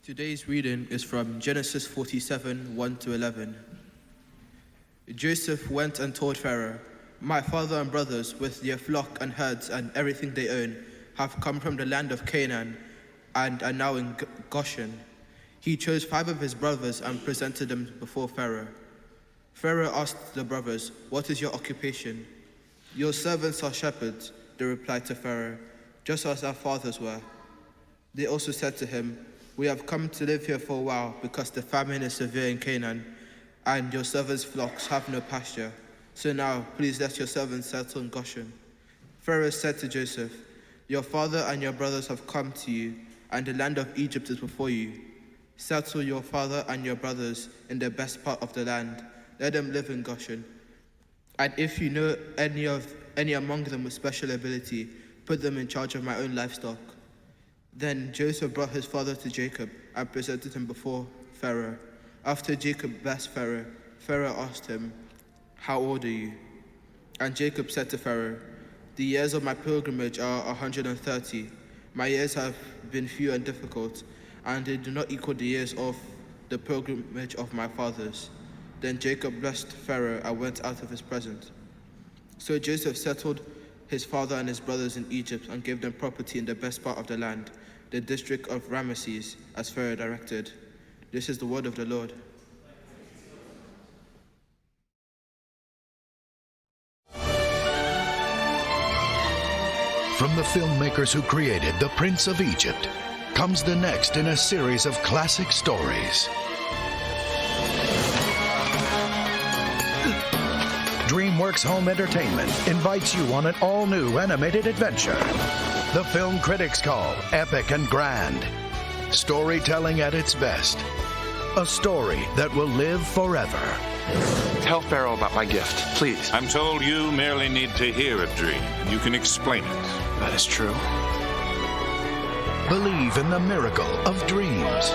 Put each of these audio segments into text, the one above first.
Today's reading is from Genesis 47, 1-11. Joseph went and told Pharaoh, "My father and brothers, with their flock and herds and everything they own, have come from the land of Canaan and are now in Goshen." He chose 5 of his brothers and presented them before Pharaoh. Pharaoh asked the brothers, "What is your occupation?" "Your servants are shepherds," they replied to Pharaoh, "just as our fathers were." They also said to him, "We have come to live here for a while because the famine is severe in Canaan, and your servants' flocks have no pasture. So now, please let your servants settle in Goshen." Pharaoh said to Joseph, "Your father and your brothers have come to you, and the land of Egypt is before you. Settle your father and your brothers in the best part of the land. Let them live in Goshen. And if you know any among them with special ability, put them in charge of my own livestock." Then Joseph brought his father to Jacob and presented him before Pharaoh. After Jacob blessed Pharaoh, Pharaoh asked him, "How old are you?" And Jacob said to Pharaoh, "The years of my pilgrimage are 130. My years have been few and difficult, and they do not equal the years of the pilgrimage of my fathers." Then Jacob blessed Pharaoh and went out of his presence. So Joseph settled his father and his brothers in Egypt and gave them property in the best part of the land, the district of Ramesses, as Pharaoh directed. This is the word of the Lord. From the filmmakers who created The Prince of Egypt comes the next in a series of classic stories. DreamWorks Home Entertainment invites you on an all-new animated adventure. The film critics call epic and grand. Storytelling at its best. A story that will live forever. Tell Pharaoh about my gift, please. I'm told you merely need to hear a dream. You can explain it. That is true. Believe in the miracle of dreams.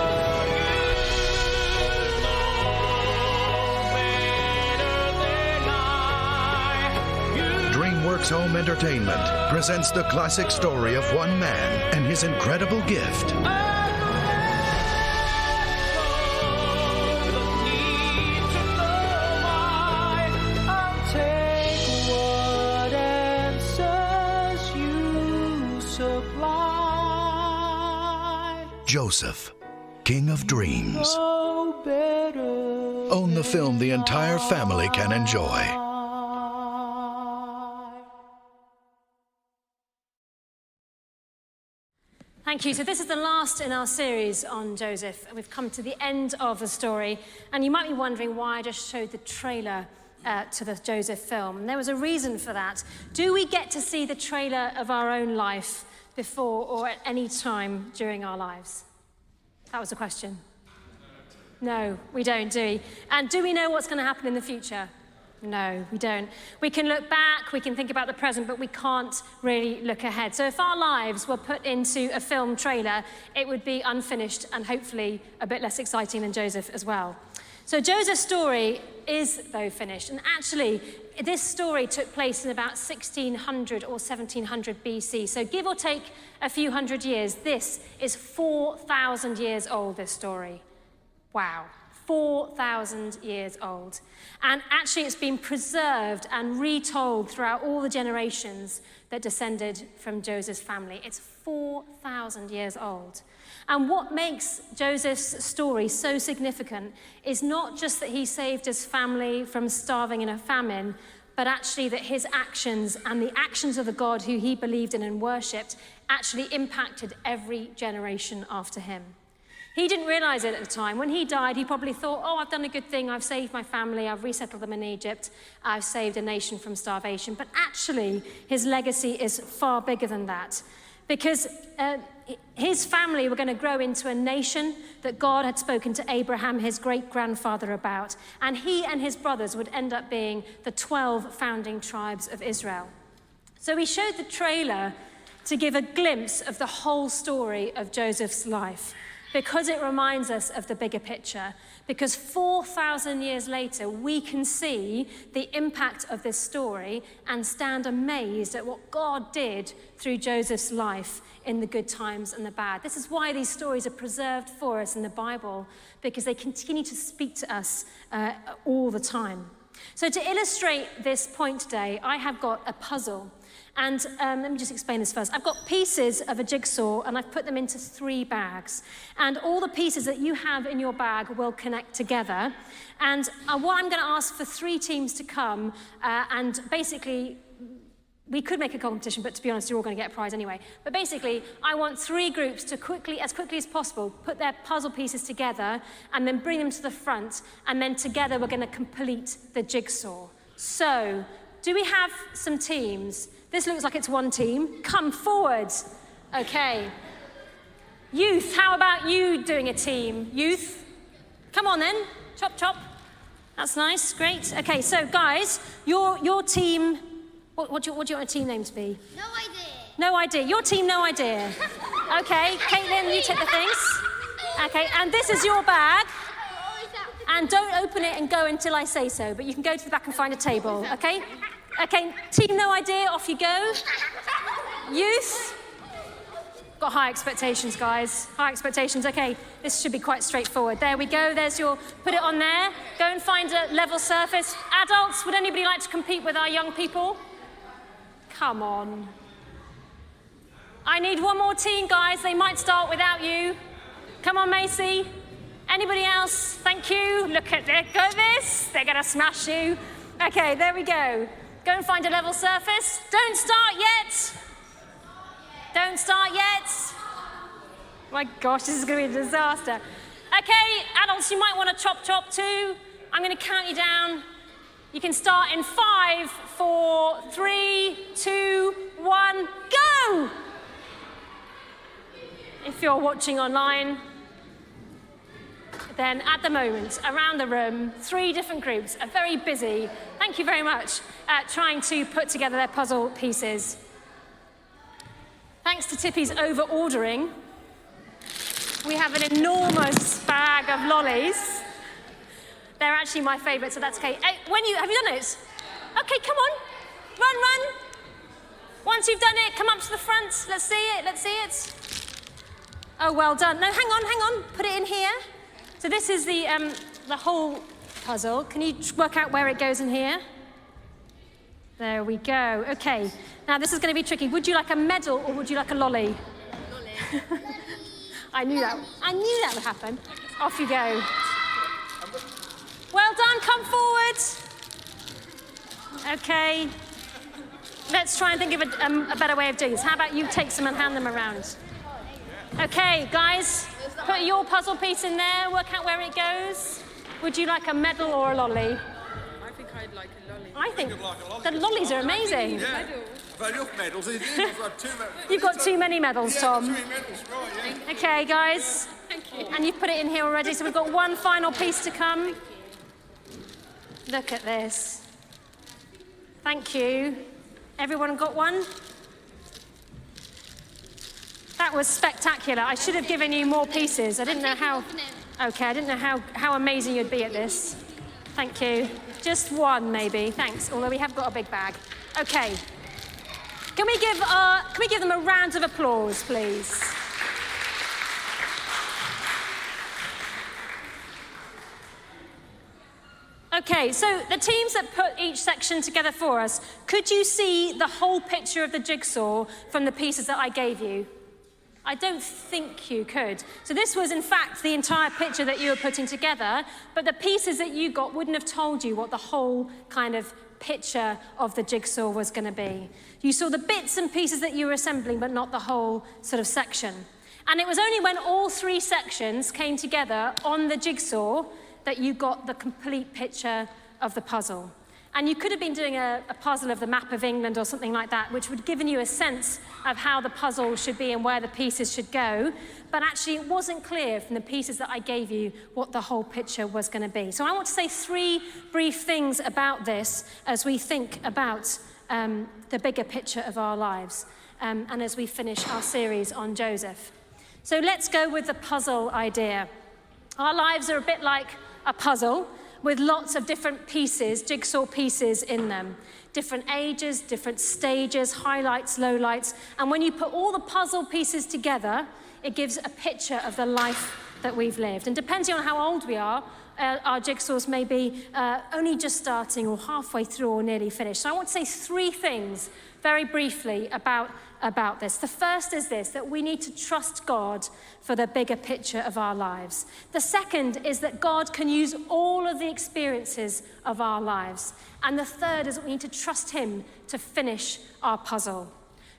DreamWorks Home Entertainment presents the classic story of one man and his incredible gift. Joseph, King of Dreams. Own the film the entire family can enjoy. Thank you. So this is the last in our series on Joseph, and we've come to the end of the story. And you might be wondering why I just showed the trailer to the Joseph film. And there was a reason for that. Do we get to see the trailer of our own life before or at any time during our lives? That was the question. No, we don't, do we? And do we know what's going to happen in the future? No, we don't. We can look back, we can think about the present, but we can't really look ahead. So if our lives were put into a film trailer, it would be unfinished and hopefully a bit less exciting than Joseph as well. So Joseph's story is, though, finished. And actually, this story took place in about 1600 or 1700 BC. So give or take a few hundred years, this is 4,000 years old, this story. Wow. 4,000 years old. And actually it's been preserved and retold throughout all the generations that descended from Joseph's family. It's 4,000 years old. And what makes Joseph's story so significant is not just that he saved his family from starving in a famine, but actually that his actions and the actions of the God who he believed in and worshipped actually impacted every generation after him. He didn't realize it at the time. When he died, he probably thought, oh, I've done a good thing. I've saved my family. I've resettled them in Egypt. I've saved a nation from starvation. But actually, his legacy is far bigger than that. Because his family were going to grow into a nation that God had spoken to Abraham, his great-grandfather, about. And he and his brothers would end up being the 12 founding tribes of Israel. So he showed the trailer to give a glimpse of the whole story of Joseph's life. because it reminds us of the bigger picture. Because 4,000 years later, we can see the impact of this story and stand amazed at what God did through Joseph's life in the good times and the bad. This is why these stories are preserved for us in the Bible, because they continue to speak to us all the time. So to illustrate this point today, I have got a puzzle. And let me just explain this first. I've got pieces of a jigsaw and I've put them into 3 bags. And all the pieces that you have in your bag will connect together. And what I'm going to ask for 3 teams to come and basically, we could make a competition, but to be honest, you're all going to get a prize anyway. But basically, I want 3 groups to as quickly as possible, put their puzzle pieces together and then bring them to the front. And then together, we're going to complete the jigsaw. So, do we have some teams? This looks like it's one team. Come forward. Okay. Youth, how about you doing a team? Youth? Come on then. Chop, chop. That's nice. Great. Okay, so guys, your team, what do you want a team name to be? No idea. No idea. Your team, no idea. Okay, Caitlin, you take the things. Okay, and this is your bag. And don't open it and go until I say so, but you can go to the back and find a table, okay? Okay, team no idea, off you go. Youth? Got high expectations, guys. High expectations. Okay, this should be quite straightforward. There we go, there's your, put it on there. Go and find a level surface. Adults, would anybody like to compete with our young people? Come on. I need one more team, guys. They might start without you. Come on, Macy. Anybody else? Thank you. Look at this. They're going to smash you. Okay, there we go. Go and find a level surface. Don't start yet. Don't start yet. My gosh, this is going to be a disaster. Okay, adults, you might want to chop too. I'm going to count you down. You can start in 5, 4, 3, 2, 1, go! If you're watching online, then at the moment, around the room, 3 different groups are very busy, thank you very much, trying to put together their puzzle pieces. Thanks to Tippy's over-ordering, we have an enormous bag of lollies. They're actually my favourite, so that's okay. Hey, have you done it? Okay, come on. Run. Once you've done it, come up to the front. Let's see it. Oh, well done. No, hang on. Put it in here. So this is the whole puzzle. Can you work out where it goes in here? There we go. Okay. Now this is going to be tricky. Would you like a medal or would you like a lolly? Lolly. I knew that would happen. Off you go. Well done. Come forward. Okay. Let's try and think of a better way of doing this. How about you take some and hand them around? Okay, guys. Put your puzzle piece in there, work out where it goes. Would you like a medal or a lolly? I think I'd like a lolly. I think the lollies are amazing. Yeah. I've enough medals. I've got 2 medals. You've got too many medals, Tom. Yeah, 3 medals, right, yeah. Okay, guys. Thank you. And you've put it in here already, so we've got one final piece to come. Look at this. Thank you. Everyone got one? That was spectacular. I should have given you more pieces. I didn't know how... Okay, I didn't know how amazing you'd be at this. Thank you. Just one, maybe. Thanks. Although we have got a big bag. Okay. Can we give them a round of applause, please? Okay, so the teams that put each section together for us, could you see the whole picture of the jigsaw from the pieces that I gave you? I don't think you could. So this was, in fact, the entire picture that you were putting together, but the pieces that you got wouldn't have told you what the whole kind of picture of the jigsaw was going to be. You saw the bits and pieces that you were assembling, but not the whole sort of section. And it was only when all 3 sections came together on the jigsaw that you got the complete picture of the puzzle. And you could have been doing a puzzle of the map of England or something like that, which would have given you a sense of how the puzzle should be and where the pieces should go. But actually, it wasn't clear from the pieces that I gave you what the whole picture was going to be. So I want to say 3 brief things about this as we think about the bigger picture of our lives and as we finish our series on Joseph. So let's go with the puzzle idea. Our lives are a bit like a puzzle with lots of different pieces, jigsaw pieces in them. Different ages, different stages, highlights, lowlights. And when you put all the puzzle pieces together, it gives a picture of the life that we've lived. And depending on how old we are, our jigsaws may be only just starting or halfway through or nearly finished. So I want to say 3 things very briefly about this. The first is this, that we need to trust God for the bigger picture of our lives. The second is that God can use all of the experiences of our lives. And the third is that we need to trust him to finish our puzzle.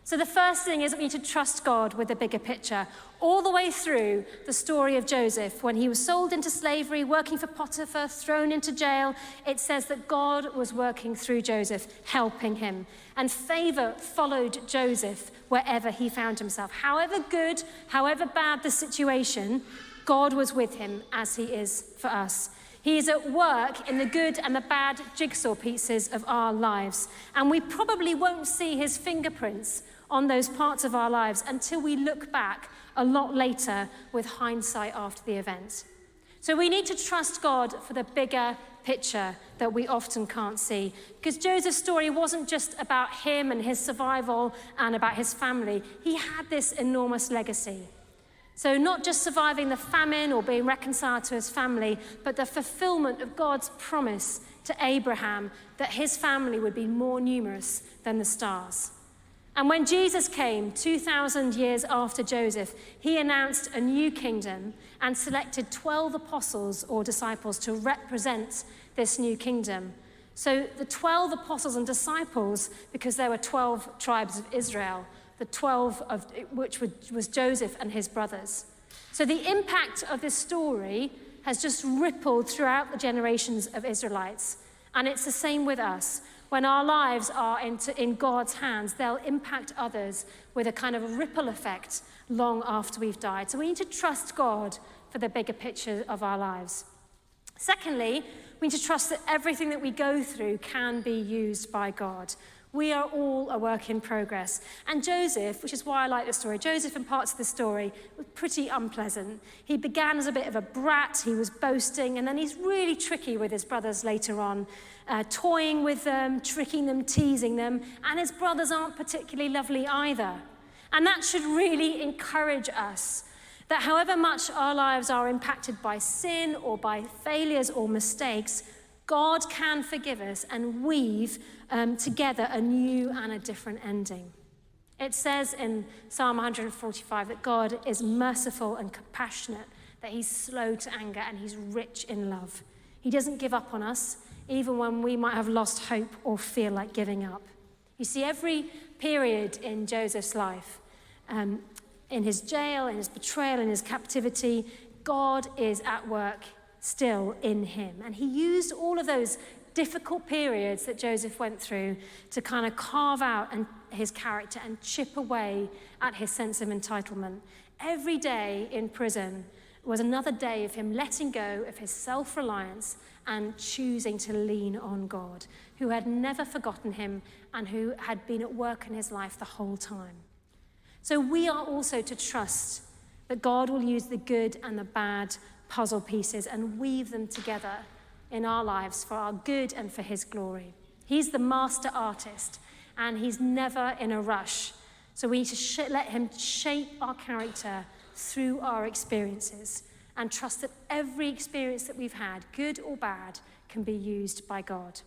So the first thing is that we need to trust God with the bigger picture. All the way through the story of Joseph, when he was sold into slavery, working for Potiphar, thrown into jail, it says that God was working through Joseph, helping him. And favor followed Joseph wherever he found himself. However good, however bad the situation, God was with him as he is for us. He is at work in the good and the bad jigsaw pieces of our lives. And we probably won't see his fingerprints on those parts of our lives until we look back a lot later with hindsight after the event. So we need to trust God for the bigger picture that we often can't see. Because Joseph's story wasn't just about him and his survival and about his family. He had this enormous legacy. So not just surviving the famine or being reconciled to his family, but the fulfillment of God's promise to Abraham that his family would be more numerous than the stars. And when Jesus came 2,000 years after Joseph, he announced a new kingdom and selected 12 apostles or disciples to represent this new kingdom. So the 12 apostles and disciples, because there were 12 tribes of Israel, the 12 of which was Joseph and his brothers. So the impact of this story has just rippled throughout the generations of Israelites. And it's the same with us. When our lives are in God's hands, they'll impact others with a kind of ripple effect long after we've died. So we need to trust God for the bigger picture of our lives. Secondly, we need to trust that everything that we go through can be used by God. We are all a work in progress. And Joseph, which is why I like this story, Joseph in parts of the story was pretty unpleasant. He began as a bit of a brat, he was boasting, and then he's really tricky with his brothers later on, toying with them, tricking them, teasing them, and his brothers aren't particularly lovely either. And that should really encourage us that however much our lives are impacted by sin or by failures or mistakes, God can forgive us and weave together a new and a different ending. It says in Psalm 145 that God is merciful and compassionate, that he's slow to anger and he's rich in love. He doesn't give up on us, even when we might have lost hope or feel like giving up. You see, every period in Joseph's life, in his jail, in his betrayal, in his captivity, God is at work still in him. And he used all of those difficult periods that Joseph went through to kind of carve out his character and chip away at his sense of entitlement. Every day in prison was another day of him letting go of his self-reliance and choosing to lean on God, who had never forgotten him and who had been at work in his life the whole time. So we are also to trust that God will use the good and the bad puzzle pieces and weave them together in our lives for our good and for his glory. He's the master artist, and he's never in a rush. So we need to let him shape our character through our experiences and trust that every experience that we've had, good or bad, can be used by God.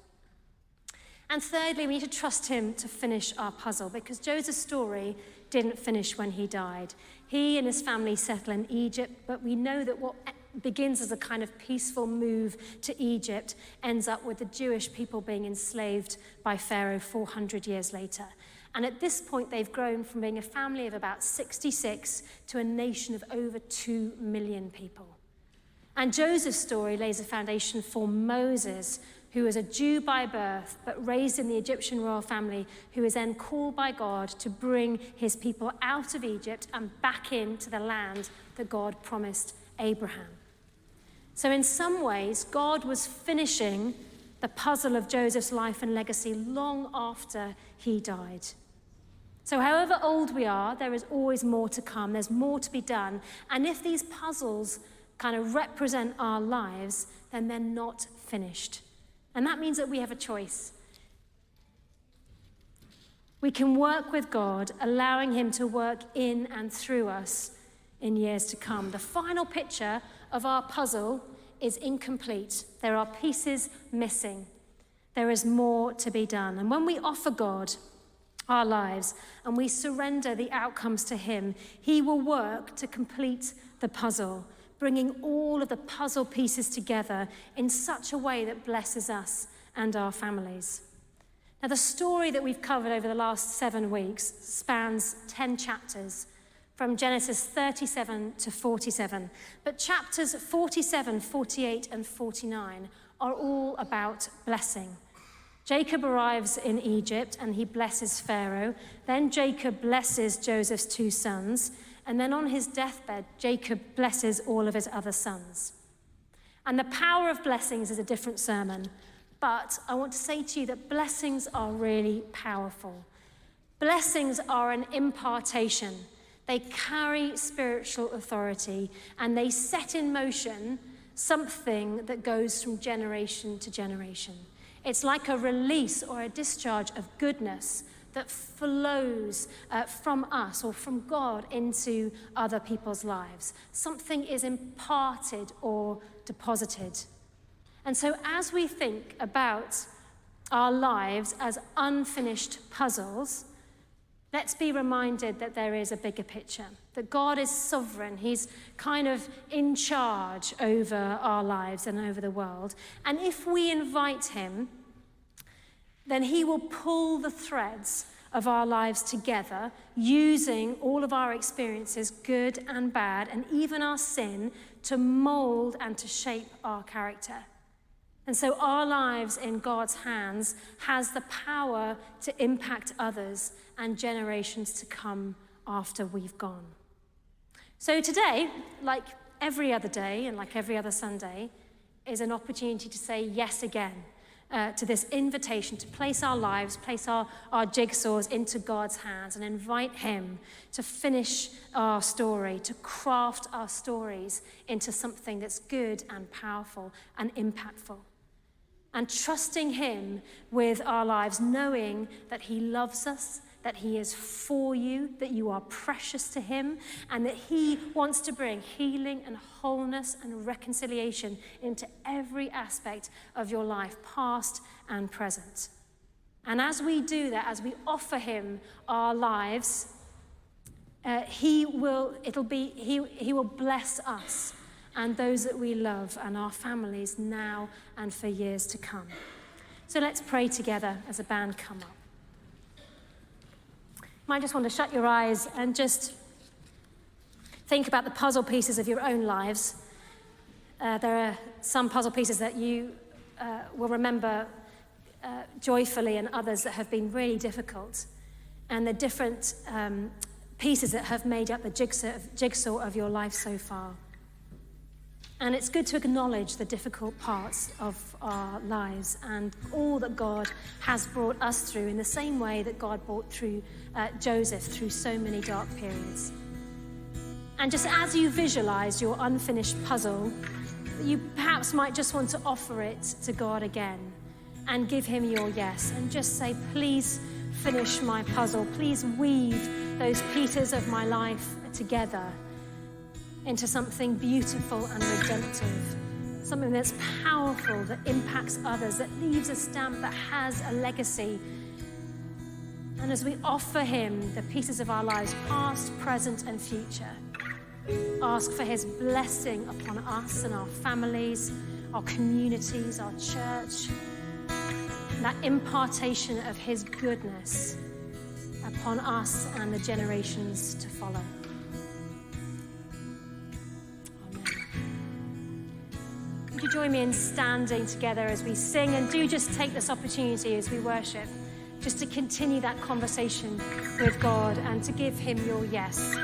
And thirdly, we need to trust him to finish our puzzle, because Joseph's story didn't finish when he died. He and his family settle in Egypt, but we know that what begins as a kind of peaceful move to Egypt ends up with the Jewish people being enslaved by Pharaoh 400 years later. And at this point, they've grown from being a family of about 66 to a nation of over 2 million people. And Joseph's story lays a foundation for Moses, who was a Jew by birth, but raised in the Egyptian royal family, who is then called by God to bring his people out of Egypt and back into the land that God promised Abraham. So in some ways, God was finishing the puzzle of Joseph's life and legacy long after he died. So however old we are, there is always more to come. There's more to be done. And if these puzzles kind of represent our lives, then they're not finished. And that means that we have a choice. We can work with God, allowing him to work in and through us in years to come. The final picture of our puzzle is incomplete. There are pieces missing. There is more to be done. And when we offer God our lives and we surrender the outcomes to him, he will work to complete the puzzle, bringing all of the puzzle pieces together in such a way that blesses us and our families. Now, the story that we've covered over the last 7 weeks spans 10 chapters, from Genesis 37 to 47. But chapters 47, 48, and 49 are all about blessing. Jacob arrives in Egypt and he blesses Pharaoh. Then Jacob blesses Joseph's 2 sons. And then on his deathbed, Jacob blesses all of his other sons. And the power of blessings is a different sermon. But I want to say to you that blessings are really powerful. Blessings are an impartation. They carry spiritual authority, and they set in motion something that goes from generation to generation. It's like a release or a discharge of goodness that flows from us or from God into other people's lives. Something is imparted or deposited. And so as we think about our lives as unfinished puzzles, let's be reminded that there is a bigger picture, that God is sovereign. He's kind of in charge over our lives and over the world. And if we invite him, then he will pull the threads of our lives together, using all of our experiences, good and bad, and even our sin, to mold and to shape our character. And so our lives in God's hands has the power to impact others and generations to come after we've gone. So today, like every other day and like every other Sunday, is an opportunity to say yes again to this invitation to place our lives, place our jigsaws into God's hands and invite him to finish our story, to craft our stories into something that's good and powerful and impactful. And trusting him with our lives, knowing that he loves us, that he is for you, that you are precious to him, and that he wants to bring healing and wholeness and reconciliation into every aspect of your life, past and present. And as we do that, as we offer him our lives, he will bless us and those that we love and our families now and for years to come. So let's pray together as a band come up. You might just want to shut your eyes and just think about the puzzle pieces of your own lives. There are some puzzle pieces that you will remember joyfully and others that have been really difficult. And the different pieces that have made up the jigsaw of your life so far. And it's good to acknowledge the difficult parts of our lives and all that God has brought us through in the same way that God brought through Joseph through so many dark periods. And just as you visualize your unfinished puzzle, you perhaps might just want to offer it to God again and give him your yes and just say, please finish my puzzle. Please weave those pieces of my life together into something beautiful and redemptive, something that's powerful, that impacts others, that leaves a stamp, that has a legacy. And as we offer him the pieces of our lives, past, present, and future, ask for his blessing upon us and our families, our communities, our church, that impartation of his goodness upon us and the generations to follow. Would you join me in standing together as we sing? And do just take this opportunity as we worship, just to continue that conversation with God and to give him your yes.